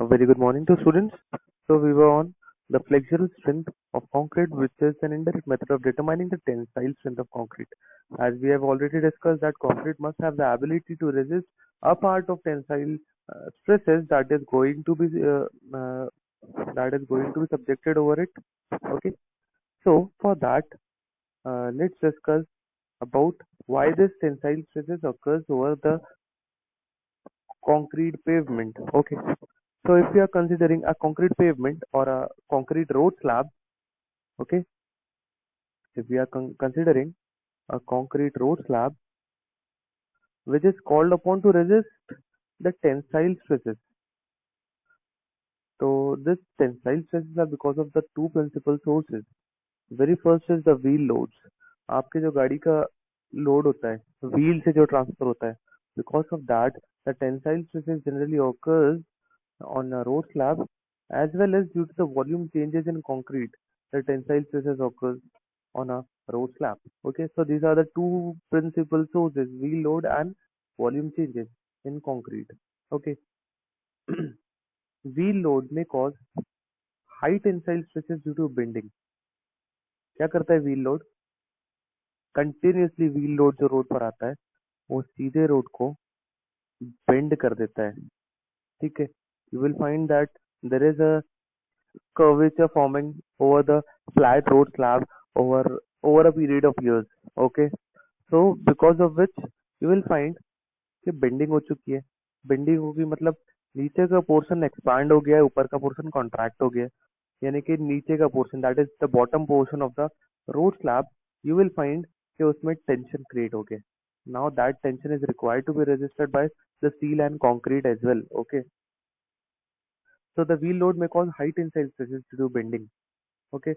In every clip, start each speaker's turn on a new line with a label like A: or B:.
A: A very good morning to students. So we were on the flexural strength of concrete, which is an indirect method of determining the tensile strength of concrete. As we have already discussed, that concrete must have the ability to resist a part of tensile stresses uh, that is going to be subjected over it. Okay. So for that, let's discuss about why this tensile stresses occurs over the concrete pavement. Okay. So if you are considering a concrete pavement or a concrete road slab, okay, if we are considering a concrete road slab which is called upon to resist the tensile stresses. So this tensile stresses are because of the two principal sources. Very first is the wheel loads. आपके जो गाड़ी का load होता है wheel से जो transfer होता है, because of that the tensile stresses generally occurs on a road slab, as well as due to the volume changes in concrete, the tensile stresses occurs on a road slab. Okay, so these are the two principal sources: wheel load and volume changes in concrete. Okay, wheel load may cause high tensile stresses due to bending. क्या करता है wheel load? Continuously wheel load जो road पर आता है वो सीधे road को बेंड कर देता है. ठीक है, you will find that there is a curvature forming over the flat road slab over over a period of years. Okay, so because of which you will find कि बेंडिंग हो चुकी है. बेंडिंग होगी मतलब नीचे का पोर्शन एक्सपांड हो गया है, ऊपर का पोर्शन कॉन्ट्रैक्ट हो गया है. यानी कि नीचे का portion, that is the bottom portion of the road slab, you will find कि उसमें टेंशन क्रिएट हो गया. Now that tension is required to be resisted by the steel and concrete as well. Okay, so the wheel load may cause high tensile stresses due to bending. Okay,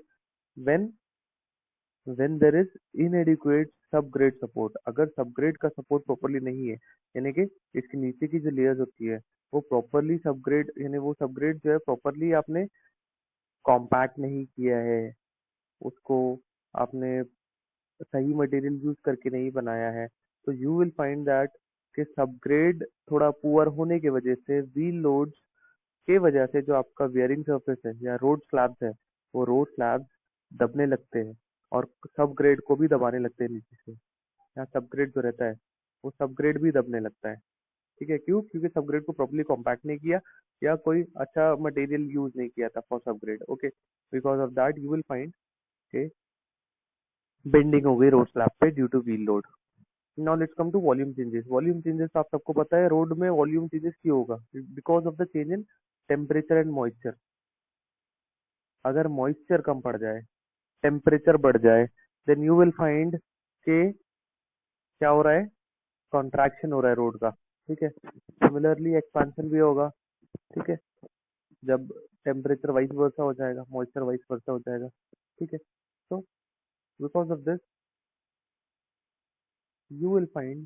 A: when there is inadequate subgrade support, अगर subgrade का support properly नहीं है, यानी कि इसके नीचे की जो layers होती है वो properly subgrade, यानी वो subgrade जो है properly आपने compact नहीं किया है, उसको आपने सही मटेरियल यूज करके नहीं बनाया है, तो यू विल फाइंड दैट कि सबग्रेड थोड़ा पुअर होने की वजह से व्हील लोड्स के वजह से जो आपका वियरिंग सरफेस है या रोड स्लैब्स है, वो रोड स्लैब्स दबने लगते हैं और सब ग्रेड को भी दबाने लगते हैं नीचे से. यहाँ सब ग्रेड जो रहता है वो सब ग्रेड भी दबने लगता है. ठीक है, क्यों? क्योंकि सब ग्रेड को प्रॉपर्ली कॉम्पैक्ट नहीं किया या कोई अच्छा मटेरियल यूज नहीं किया था for subgrade. Okay, because of that you will find के बेंडिंग हो गई रोड स्लैब पे due to wheel load. Now let's come to volume changes. Volume changes आप सबको पता है रोड में वॉल्यूम चेंजेस क्यों होगा? Because of the change in temperature and moisture. अगर मॉइस्चर कम पड़ जाए, टेम्परेचर बढ़ जाए, देन यू विल फाइंड के क्या हो रहा है? कॉन्ट्रैक्शन हो रहा है रोड का. ठीक है, सिमिलरली एक्सपेंशन भी होगा. ठीक है, जब टेम्परेचर वाइस वर्सा हो जाएगा, मॉइस्चर वाइस वर्सा हो जाएगा. ठीक है, तो because of this you will find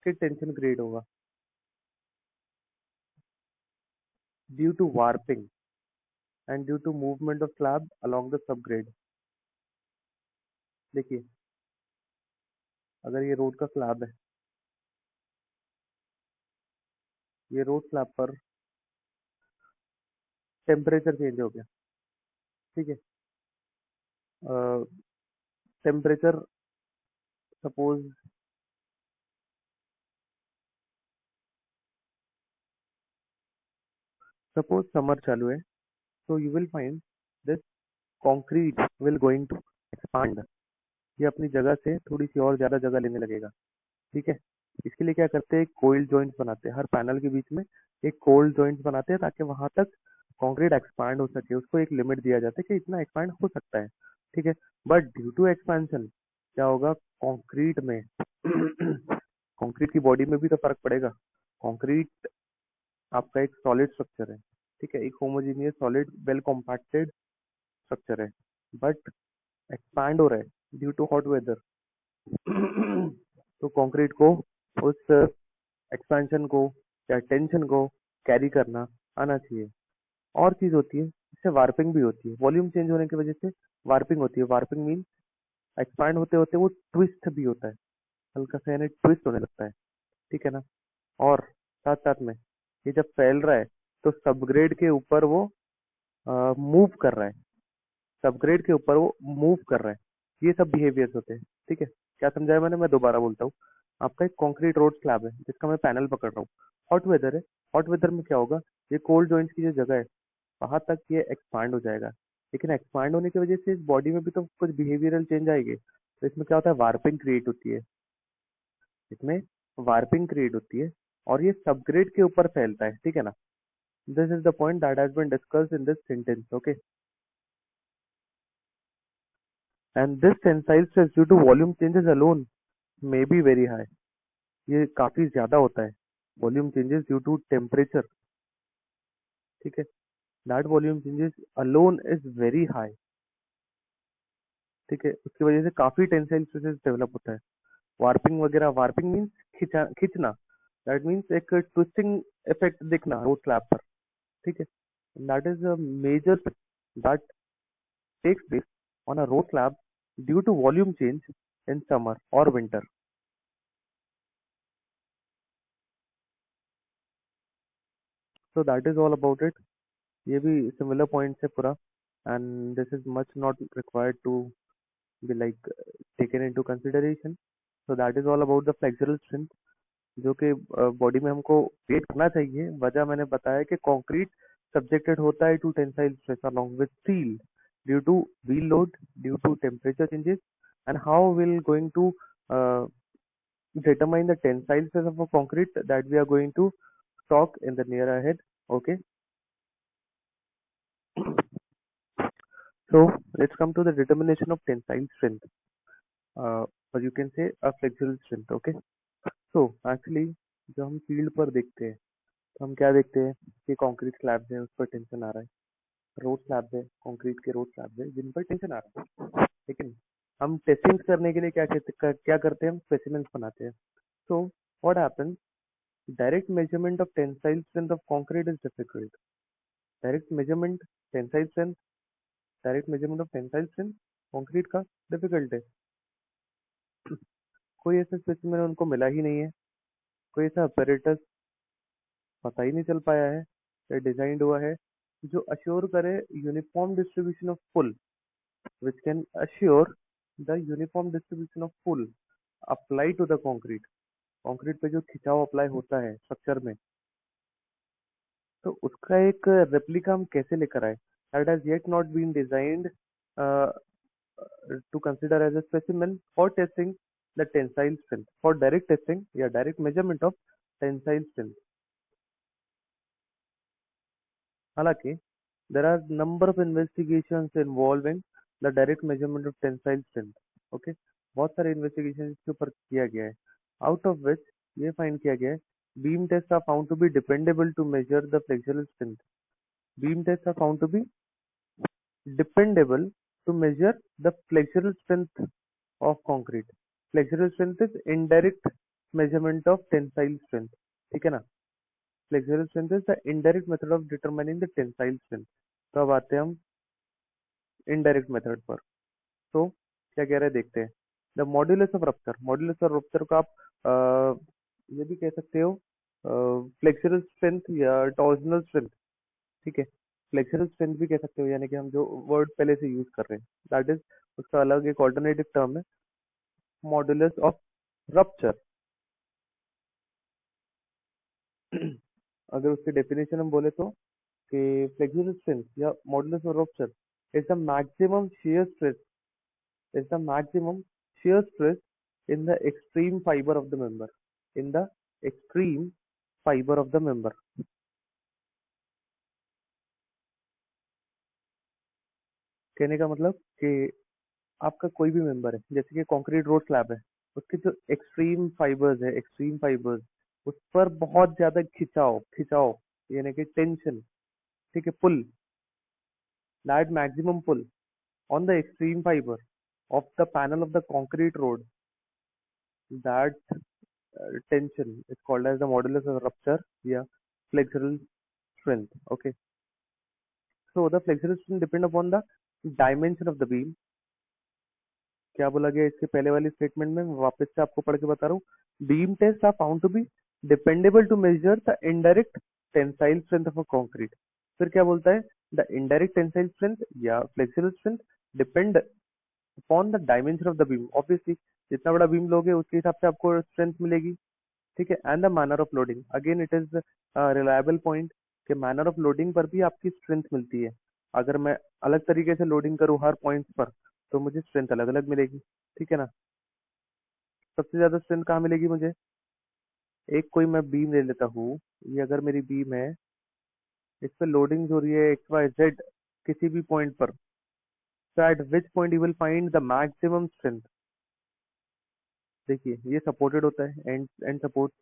A: कि टेंशन क्रिएट होगा due to warping and due to movement of slab along the subgrade. देखिए, अगर ये रोड का स्लैब है, ये रोड स्लैब पर टेम्परेचर चेंज हो गया. ठीक है, टेम्परेचर सपोज समर चालू है, so you will find this concrete will going to expand. ये अपनी जगह से थोड़ी सी और ज्यादा जगह लेने लगेगा. ठीक है, इसके लिए क्या करते हैं, कोल्ड जॉइंट्स बनाते हैं हर पैनल के बीच में. एक कोल्ड जॉइंट्स बनाते हैं ताकि वहां तक कंक्रीट एक्सपांड हो सके. उसको एक लिमिट दिया जाता है कि इतना एक्सपांड हो सकता है. ठीक है, बट ड्यू टू एक्सपेंशन क्या होगा कंक्रीट में? कंक्रीट की बॉडी में भी तो फर्क पड़ेगा. कंक्रीट आपका एक सॉलिड स्ट्रक्चर है. ठीक है, एक homogeneous solid well compacted structure है, बट एक्सपैंड हो रहा है ड्यू टू हॉट वेदर. तो कंक्रीट को उस एक्सपेंशन को या टेंशन को कैरी करना आना चाहिए. और चीज होती है, इससे वार्पिंग भी होती है. वॉल्यूम चेंज होने की वजह से वार्पिंग होती है. वार्पिंग मीन एक्सपैंड होते होते वो ट्विस्ट भी होता है, हल्का सा यानी ट्विस्ट होने लगता है. ठीक है ना. और साथ साथ में ये जब फैल रहा है तो सबग्रेड के ऊपर वो मूव कर रहा है, सबग्रेड के ऊपर वो मूव कर रहा है। ये सब बिहेवियर्स होते हैं। ठीक है, क्या समझाया मैंने? मैं दोबारा बोलता हूँ। आपका एक कॉन्क्रीट रोड स्लैब है जिसका मैं पैनल पकड़ रहा हूँ। हॉट वेदर है, हॉट वेदर में क्या होगा, ये कोल्ड जॉइंट्स की जो जगह है वहां तक ये एक्सपांड हो जाएगा। लेकिन एक्सपांड होने की वजह से इस बॉडी में भी तो कुछ बिहेवियरल चेंज आएंगे। तो इसमें क्या होता है, वार्पिंग क्रिएट होती है, इसमें वार्पिंग क्रिएट होती है और ये सबग्रेड के ऊपर फैलता है। ठीक है ना? This is the point that has been discussed in this sentence. Okay, and this tensile stress due to volume changes alone may be very high. ये काफी ज्यादा होता है, volume changes due to temperature. ठीक है, that volume changes alone is very high. ठीक है, उसकी वजह से काफी टेंसाइल स्ट्रेसेस डेवलप होता है। वार्पिंग वगैरह, वार्पिंग मीन्स खींचना, दैट मीन्स एक ट्विस्टिंग इफेक्ट दिखना रोड स्लैब पर। ठीक है, that is a major that takes place on a road slab due to volume change in summer और winter. So that is all about it. ये भी similar points है पूरा, and this is much not required to be like taken into consideration. So that is all about the flexural strength, जो कि body में हमको wait करना चाहिए। वजह मैंने बताया कि कंक्रीट सब्जेक्टेड होता है to tensile stress along with steel due to wheel load, due to temperature changes, and how will going to determine the tensile stress of a concrete that we are going to talk in the near ahead. Okay, so let's come to the determination of tensile strength, or you can say a flexural strength. Okay, so actually जब हम field पर देखते हैं तो हम क्या देखते हैं कि कंक्रीट स्लैब है, उस पर टेंशन आ रहा है। रोड स्लैब है, कंक्रीट के रोड स्लैब है जिन पर टेंशन आ रहा है। लेकिन हम टेस्टिंग करने के लिए क्या करते हैं, हम स्पेसिमेंस बनाते हैं। So what happens, direct measurement of tensile strength of concrete is difficult. Direct measurement tensile strength, direct measurement of tensile strength concrete का डिफिकल्ट है। कोई ऐसा स्पेसिमेन उनको मिला ही नहीं है, कोई ऐसा अपैरेटस पता ही नहीं चल पाया है या डिजाइंड हुआ है जो अश्योर करे uniform distribution of pull, which can assure the uniform distribution of pull apply to the concrete। Concrete पे जो खिंचाव अप्लाई होता है स्ट्रक्चर में, तो उसका एक रेप्लिका हम कैसे लेकर आए, that has yet not been designed to consider as a specimen for testing the tensile strength, for direct testing या direct measurement of tensile strength। हालांकि there are number of investigations involving the direct measurement of tensile strength। okay, बहुत सारे investigation इसके ऊपर किया गया है, out of which ये फाइंड किया गया है beam tests are found to be dependable to measure the flexural strength। beam tests are found to be dependable to measure the flexural strength of concrete। flexural strength is indirect measurement of tensile strength। ठीक है ना? flexural strength is the indirect method of determining the tensile strength। तो अब आते हैं हम indirect method पर। तो क्या कह रहे हैं देखते हैं। The modulus of rupture, modulus of rupture को आप ये भी कह सकते हो फ्लेक्सुरल स्ट्रेंथ या टॉर्जनल स्ट्रेंथ। ठीक है, फ्लेक्सुरल स्ट्रेंथ भी कह सकते हो, यानी कि हम जो वर्ड पहले से यूज कर रहे हैं दैट इज, उसका अलग एक ऑल्टरनेटिव टर्म है मॉड्यूलस ऑफ रप्चर। अगर उसकी डेफिनेशन हम बोले तो कि फ्लेक्सुरल स्ट्रेंथ या modulus of rupture is the maximum shear stress, is the maximum shear stress in the extreme fiber of the member, in the extreme fiber of the member। कहने का मतलब कि आपका कोई भी मेंबर है, जैसे कि कंक्रीट रोड स्लैब है, उसके जो एक्सट्रीम फाइबर्स है, एक्सट्रीम फाइबर्स, उस पर बहुत ज्यादा खिंचाव खिंचाव यानी कि टेंशन। ठीक है, pull, that maximum pull on the extreme fiber of the panel of the concrete road, that tension is called as the modulus of rupture या flexural strength। okay, so the flexural strength depend upon the dimension of the beam। क्या बोला गया इसके पहले वाली statement में, मैं वापस से आपको पढ़ के बता रहा हूँ। Beam test are found to be dependable to measure the indirect tensile strength of a concrete. फिर क्या बोलता है, द इनडायरेक्ट टेंसाइल स्ट्रेंथ या flexible strength depend upon the dimension of the beam. Obviously जितना बड़ा बीम लोगे उसके हिसाब से आपको स्ट्रेंथ मिलेगी, ठीक है। And the manner of loading, again it is reliable point कि मैनर ऑफ लोडिंग पर भी आपकी स्ट्रेंथ मिलती है। अगर मैं अलग तरीके से लोडिंग करूँ हर पॉइंट पर तो मुझे स्ट्रेंथ अलग अलग मिलेगी, ठीक है ना। सबसे ज्यादा स्ट्रेंथ कहाँ मिलेगी मुझे, एक कोई मैं बीम ले लेता हूँ, ये अगर मेरी बीम है, इस पे लोडिंग हो रही है एक्स वाई जेड किसी भी पॉइंट पर, so at which point you will find the maximum strength। देखिए ये सपोर्टेड होता है, एंड एंड सपोर्ट,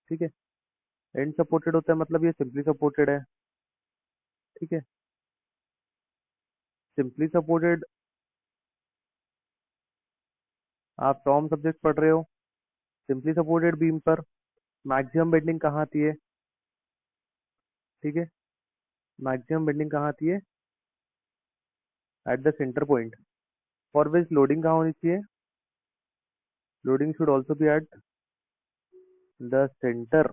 A: ठीक है। एंड सपोर्टेड होता है मतलब ये सिंपली सपोर्टेड है, ठीक है। सिंपली सपोर्टेड, आप फ्रॉम सब्जेक्ट पढ़ रहे हो, सिंपली सपोर्टेड बीम पर मैक्सिमम बेंडिंग कहाँ आती है, ठीक है। मैक्सिमम बेंडिंग कहाँ आती है, at the centre point, for which loading कहाँ होनी चाहिए, loading should also be at the centre.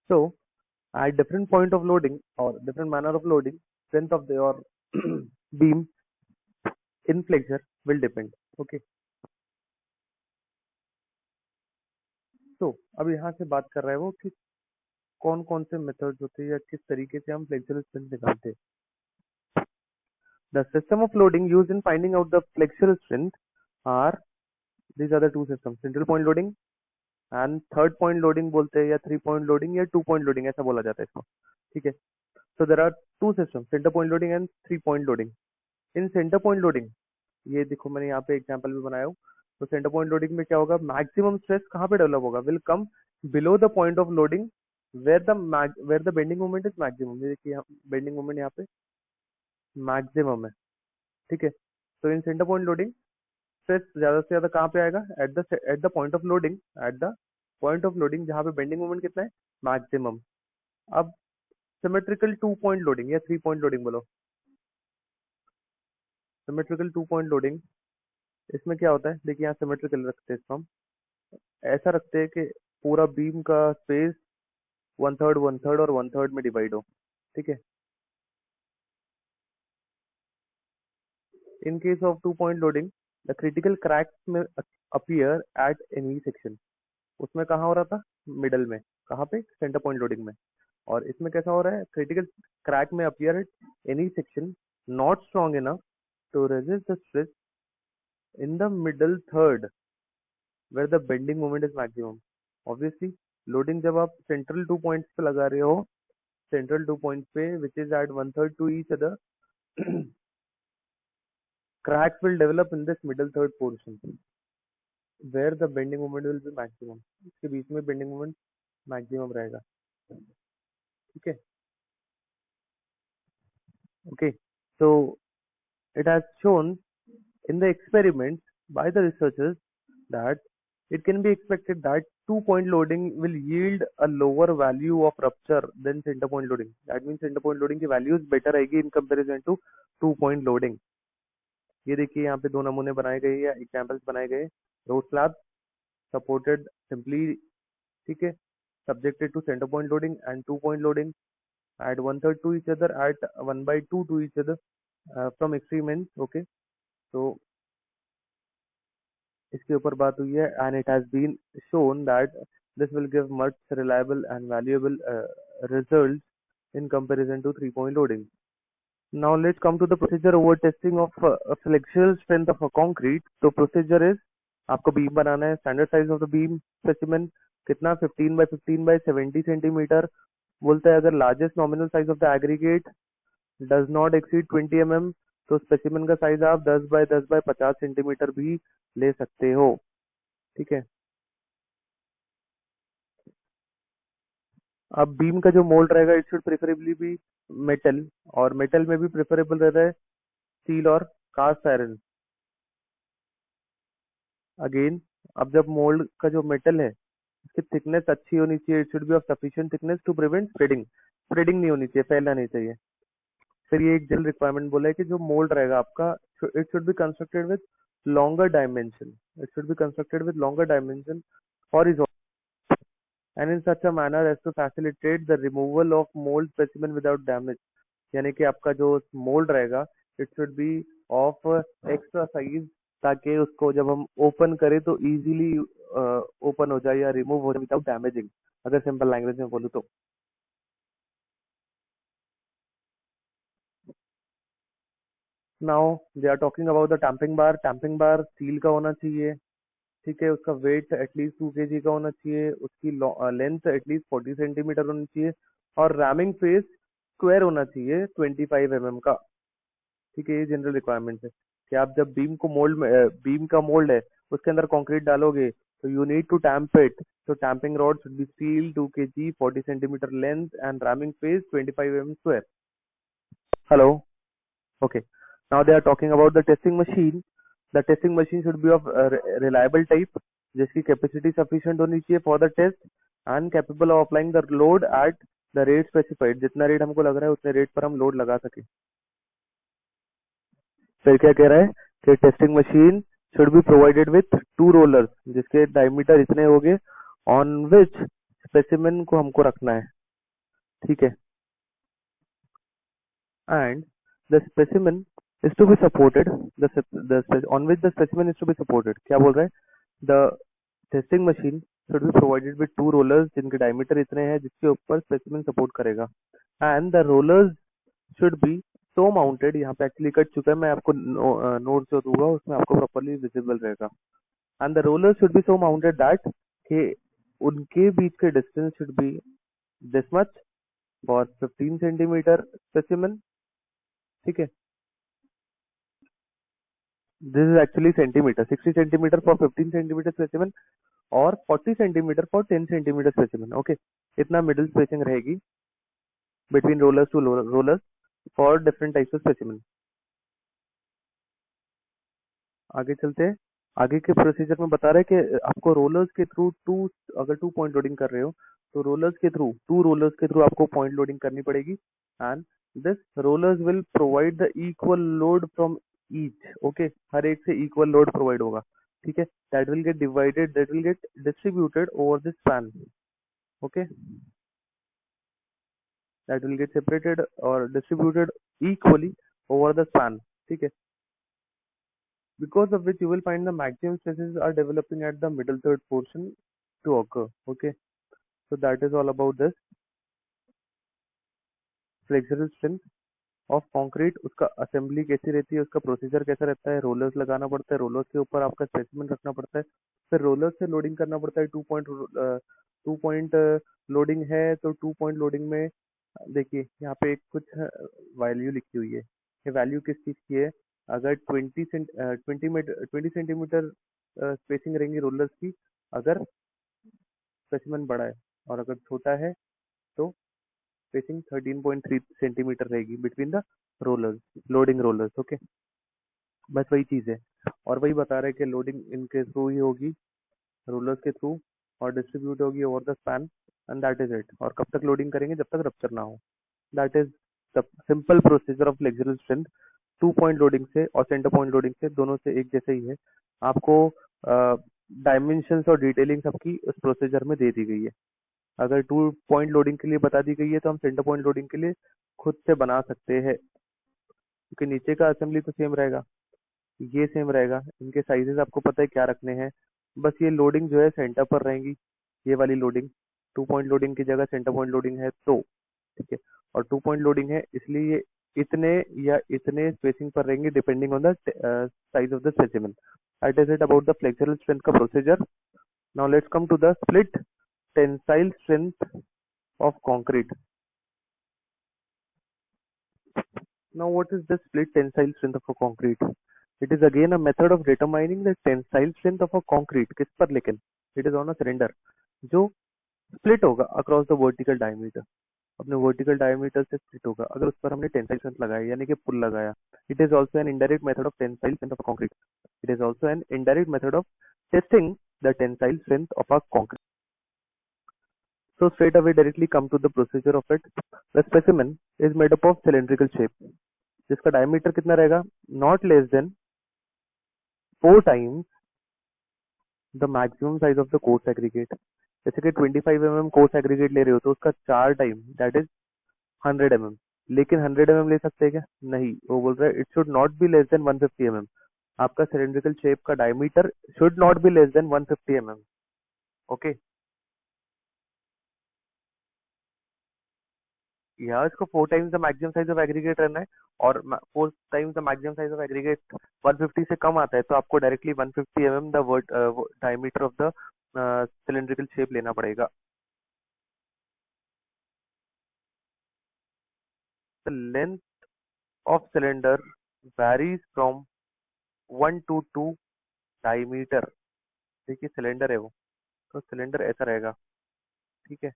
A: So at different point of loading or different manner of loading, strength of your beam in flexure will depend, okay। तो अब यहाँ से बात कर रहा है वो कि कौन कौन से मेथड्स होते हैं या किस तरीके से हम फ्लेक्सुरल स्ट्रेंथ निकालते हैं। The system of loading used in finding out the flexural strength are, these are the two systems, single point loading and third point loading बोलते हैं, या थ्री पॉइंट लोडिंग या टू पॉइंट लोडिंग ऐसा बोला जाता है इसको, ठीक है। So there are two system, centre point loading and three point loading. In centre point loading, ये देखो मैंने यहाँ पे एग्जांपल भी बनाया हूँ, तो सेंटर पॉइंट लोडिंग में क्या होगा, मैक्सिमम स्ट्रेस कहाँ पे डेवलप होगा, will come below the point of loading where the bending moment is maximum. ये देखिए बेंडिंग मोमेंट यहाँ पे मैक्सिमम है, ठीक है। तो इन सेंटर पॉइंट लोडिंग स्ट्रेस ज्यादा से ज्यादा कहाँ पे आएगा, at the point of loading, at the point of loading जहाँ पे बेंडिंग मोमेंट कितना है, मैक्सिमम। अब सिमेट्रिकल टू पॉइंट लोडिंग या थ्री पॉइंट लोडिंग बोलो, सिमेट्रिकल टू पॉइंट लोडिंग, इसमें क्या होता है, देखिए यहाँ सिमेट्रिकल रखते हैं इसको हम, ऐसा रखते हैं कि पूरा बीम का स्पेस वन थर्ड और वन थर्ड में डिवाइड हो, ठीक है। In case of to point loading the critical crack may appear at any section, उसमें कहाँ हो रहा था, मिडल में, कहाँ पे, सेंटर पॉइंट लोडिंग में। और इसमें कैसा हो रहा है, critical crack may appear at any section not strong enough to resist the stress in the middle third where the bending moment is maximum. Obviously loading जब आप सेंट्रल टू पॉइंट्स पे लगा रहे हो, सेंट्रल टू पॉइंट्स पे which is at one third to each other, crack will develop in this middle third portion where the bending moment will be maximum। इसके बीच में bending moment maximum रहेगा, ठीक है। Okay, so it has shown in the experiments by the researchers that it can be expected that two point loading will yield a lower value of rupture than center point loading। That means center point loading की values better आएगी in comparison to two point loading। ये देखिए यहाँ पे दो नमूने बनाए गए या एग्जाम्पल्स बनाए गए, रोड स्लैब सपोर्टेड सिंपली, ठीक है, subjected to center point loading and two point loading at one third to each other at 1/2 to each other from extreme ends, okay। तो इसके ऊपर बात हुई है and it has been shown that this will give much reliable and valuable results in comparison to three point loading। Now let's come to the procedure over testing of flexural strength of a concrete। तो procedure is, आपको beam बनाना है, standard size of the beam specimen कितना, 15 by centimetre. बोलता है अगर largest nominal size of the aggregate does not exceed 20 mm, तो specimen का size आप 10 by 10 by 50 सेंटीमीटर भी ले सकते हो, ठीक है। अब बीम का जो मोल्ड रहेगा it should preferably be metal, और मेटल में भी प्रेफरेबल रहता है स्टील और कास्ट आयरन। अगेन अब जब मोल्ड का जो मेटल है उसकी थिकनेस अच्छी होनी चाहिए, it should be of sufficient thickness to prevent spreading, spreading नहीं होनी चाहिए, फैलना नहीं चाहिए। फिर ये एक जनरल रिक्वायरमेंट बोला है कि जो मोल्ड रहेगा आपका, it should be constructed with longer dimension, it should be constructed with longer dimension horizontal and in such a manner as to facilitate the removal of mold specimen without damage. यानी कि आपका जो mould रहेगा it should be of extra size, ताकि उसको जब हम open करें तो इजीली ओपन हो जाए या रिमूव हो जाए विदाउट डैमेजिंग, अगर सिंपल लैंग्वेज में बोलूँ तो। Now they are talking about the tamping bar. Tamping bar steel का होना चाहिए, ठीक है। उसका वेट एटलीस्ट 2 kg का होना चाहिए, उसकी लेंथ एटलीस्ट 40 सेंटीमीटर होनी चाहिए, और रैमिंग फेस स्क्वायर होना चाहिए 25 mm का, ठीक है। ये जनरल रिक्वायरमेंट है कि आप जब बीम को मोल्ड में बीम का मोल्ड है उसके अंदर कंक्रीट डालोगे तो you need to tamp it. तो tamping rod should be steel 2 kg 40 centimetre length and ramming face 25 mm square. Hello, okay. Now they are talking about the testing machine. The testing machine should be of reliable type, जिसकी capacity sufficient होनी चाहिए for the test and capable of applying the load at the rate specified. जितना rate हमको लग रहा है उतने rate पर हम लोड लगा सके। फिर क्या कह रहा है कि testing machine should be provided with 2 rollers, जिसके डायमीटर इतने होंगे on which specimen को हमको रखना है, ठीक है। And the specimen is to be supported, on which the specimen is to be supported। क्या बोल रहा है? The testing machine should be provided with 2 rollers जिनके डायमीटर इतने हैं जिसके ऊपर specimen सपोर्ट करेगा, and the rollers should be so mounted। यहाँ पे एक्चुअली कट चुका है, मैं आपको नोट जो दूंगा उसमें आपको प्रॉपरली विजिबल रहेगा। and the rollers should be so mounted that कि उनके बीच के distance should be this much for 15 centimetre specimen, ठीक है। This is actually centimeter, 60 centimeter for 15 centimeter specimen और 40 centimeter for 10 centimeter specimen, okay। इतना middle spacing रहेगी between rollers to rollers for different types of specimen। आगे चलते हैं। आगे के प्रोसीजर में बता रहे हैं कि आपको रोलर्स के थ्रू अगर 2 point लोडिंग कर रहे हो तो रोलर्स के थ्रू 2 rollers के थ्रू आपको पॉइंट लोडिंग करनी पड़ेगी, and this rollers will provide the equal load from each, okay. हर एक से इक्वल लोड प्रोवाइड होगा, ठीक है। That will get divided, that will get distributed over this span, okay. That will get separated और distributed equally over the span, ठीक है। Because of which you will find the maximum stresses are developing at the middle third portion to occur, okay। So that is all about this flexural strength of concrete. उसका assembly कैसी रहती है, उसका procedure कैसा रहता है, rollers लगाना पड़ता है, रोलर्स के ऊपर आपका स्पेसिमेन रखना पड़ता है, फिर रोलर्स से लोडिंग करना पड़ता है। 2 पॉइंट लोडिंग है तो 2 पॉइंट लोडिंग में देखिए यहाँ पे एक कुछ वैल्यू लिखी हुई है। ये वैल्यू किस चीज़ की है? अगर 20 सेंटीमीटर स्पेसिंग रहेंगी रोलर्स की अगर स्पेसिमेन बड़ा है, और अगर छोटा है तो स्पेसिंग 13.3 सेंटीमीटर रहेगी between the rollers, loading rollers, okay. बस वही चीज़ है, और वही बता रहे हैं कि लोडिंग इनके थ्रू ही होगी, रोलर्स के थ्रू, और डिस्ट्रीब्यूट होगी over the span, and that is it. और कब तक लोडिंग करेंगे? जब तक रप्चर ना हो। That is the simple procedure of flexural strength. 2 point loading से और सेंटर पॉइंट लोडिंग से दोनों से एक जैसे ही है। आपको डायमेंशंस और डिटेलिंग सबकी उस प्रोसीजर में दे दी गई है। अगर 2 पॉइंट लोडिंग के लिए बता दी गई है तो हम सेंटर पॉइंट लोडिंग के लिए खुद से बना सकते हैं, क्योंकि नीचे का असेंबली तो सेम रहेगा, ये सेम रहेगा, इनके साइजेस आपको पता है क्या रखने हैं। बस ये लोडिंग जो है सेंटर पर रहेंगी, ये वाली लोडिंग 2 पॉइंट लोडिंग की जगह सेंटर पॉइंट लोडिंग है तो, ठीक है। और 2 पॉइंट लोडिंग है इसलिए ये इतने या इतने स्पेसिंग पर रहेंगे depending on the size of the specimen. That is it about the flexural strength का procedure. Now let's come to the split tensile strength of concrete। Now, what is the split tensile strength of a concrete? It is again a method of determining the tensile strength of a concrete। किस पर? लेकिन it is on a cylinder जो split होगा across the vertical diameter, अपने vertical diameter से split होगा अगर उस पर हमने tensile strength लगाया यानी कि पुल लगाया। It is also an indirect method of tensile strength of concrete। It is also an indirect method of testing the tensile strength of a concrete। So straight away directly come to the procedure of it। The specimen is made up of cylindrical shape जिसका diameter कितना रहेगा? Not less than 4 times the maximum size of the coarse aggregate. जैसे कि 25 mm coarse aggregate ले रहे हो तो उसका 4 टाइम दैट इज 100 mm। लेकिन 100 mm ले सकते हैं क्या? नहीं, वो बोल रहा है it should not be less than 150 mm। आपका सिलेंड्रिकल शेप का diameter should not be less than 150 mm। Okay, यहाँ इसको 4 times the maximum size of aggregate रहना है, और 4 times the maximum size of aggregate 150 से कम आता है तो आपको directly 150 mm the word diameter of the cylindrical shape लेना पड़ेगा। The length of cylinder varies from 1 to 2 diameter. देखिए सिलेंडर है वो, तो सिलेंडर ऐसा रहेगा, ठीक है।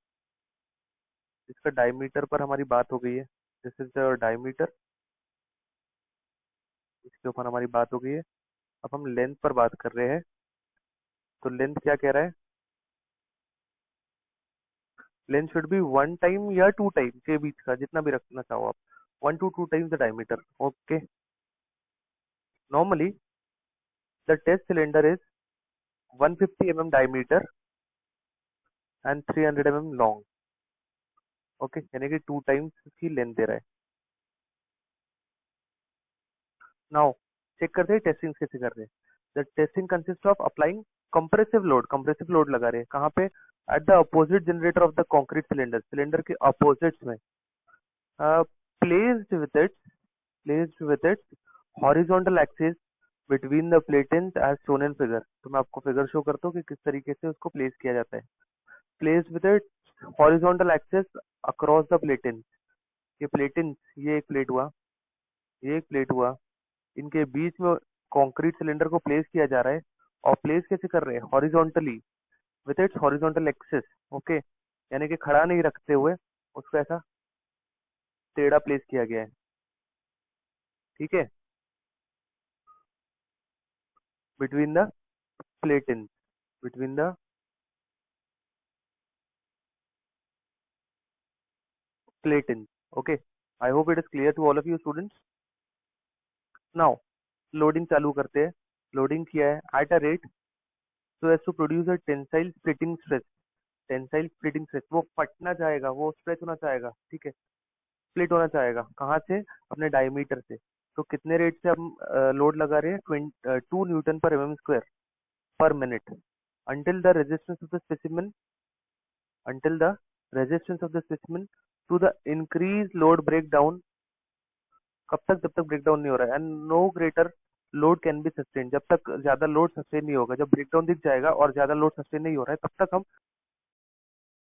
A: इसका डायमीटर पर हमारी बात हो गई है, दिस इज द डायमीटर, इसके ऊपर हमारी बात हो गई है। अब हम लेंथ पर बात कर रहे हैं, तो लेंथ क्या कह रहा है? लेंथ शुड बी 1 टाइम या 2 टाइम के बीच का, जितना भी रखना चाहो आप, 1 to 2 times the diameter. Okay, normally the test cylinder is 150 mm diameter and 300 mm long. Okay, यानी कि 2 टाइम्स की लेंथ दे रहा है। नाउ चेक करते हैं टेस्टिंग कैसे कर रहे हैं। The testing consist of applying compressive load लगा रहे हैं कहाँ पे? At the opposite generator of the concrete cylinder, cylinder के अपोजिट्स में। Placed with its placed with its horizontal axis between the platens as shown in figure. तो मैं आपको फिगर शो करता हूँ कि किस तरीके से उसको प्लेस किया जाता है। Placed with its horizontal axis across the platen. ये प्लेटिन, ये एक प्लेट हुआ, ये एक प्लेट हुआ, इनके बीच में कंक्रीट सिलेंडर को प्लेस किया जा रहा है। और प्लेस कैसे कर रहे हैं? Horizontally with its horizontal axis. Okay, यानी कि खड़ा नहीं रखते हुए उसको ऐसा टेढ़ा प्लेस किया गया है, ठीक है, between the platen, between the platen. Okay, I hope it is clear to all of you students. Now loading चालू करते हैं। लोडिंग किया है at a rate so as to produce a tensile splitting stress. Tensile splitting stress, वो फटना चाहेगा, वो stretch होना चाहेगा, ठीक है, स्प्लिट होना चाहेगा। कहाँ से? अपने डायमीटर से। तो कितने रेट से हम लोड लगा रहे हैं? 2 Newton per mm² पर minute, until the resistance of the specimen until the resistance of the specimen to the increased load breakdown। कब तक? जब तक ब्रेकडाउन नहीं हो रहा है। And no greater load can be sustain, जब तक ज्यादा लोड सस्टेन नहीं होगा। जब ब्रेकडाउन दिख जाएगा और ज्यादा लोड सस्टेन नहीं हो रहा है तब तक हम